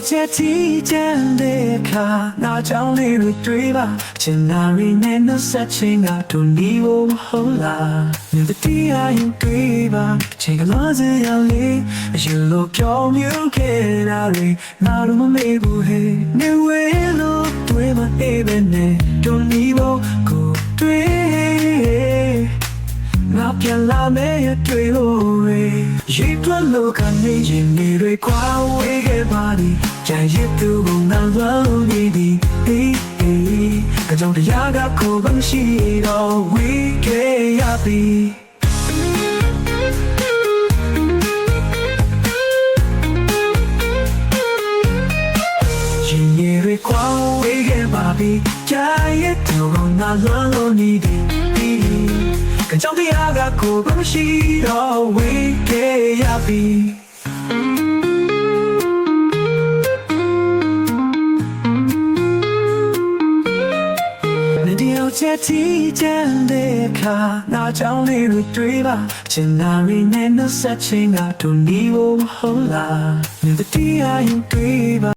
ချက်တီးချမ်းတဲ့အခါငါကြောင့်လေးတွေပါချင်နာရင်းနဲ့နှဆက်ချင်းကတို့နီးဖို့မဟုတ်လားမြင်တဲ့တရားရင်တွေပါချိန်ကလာစရာလေးအရင်လိုပြောင်းမြူခဲ့တာတွေငါတို့မမေ့ဘူးဟဲ့နေဝဲလို့တွေမအေးပဲနဲ့တို့နီးဖို့ကိုတွေ့ငါပြန်လာမယ့်ရတွေ့လို့ရေတွက်လို့ကနေရင်နေတွေခွာဝေးခဲ့ပါသည်ကြံရစ်သူကငါလွမ်းလို့နေသည်အကြောင်းတရားကကိုယ်ကမရှိတော့ဝေးခဲ့ရပြီရင်နေတွေခွာဝေးခဲ့ပါပြီကြံရစ်သူကငါလွမ်းလို့နေသည်အကြောင်းတရားကကိုယ်ကမရှိတော့ဝေးခဲ့ရပြီချက်တီးချမ်းတဲ့အခါငါကြောင့်လေးတွေပါချင်နာရင်းနဲ့နှဆက်ချင်းကတို့နီးဖို့မဟုတ်လားမြင်တဲ့တရားရင်တွေပါ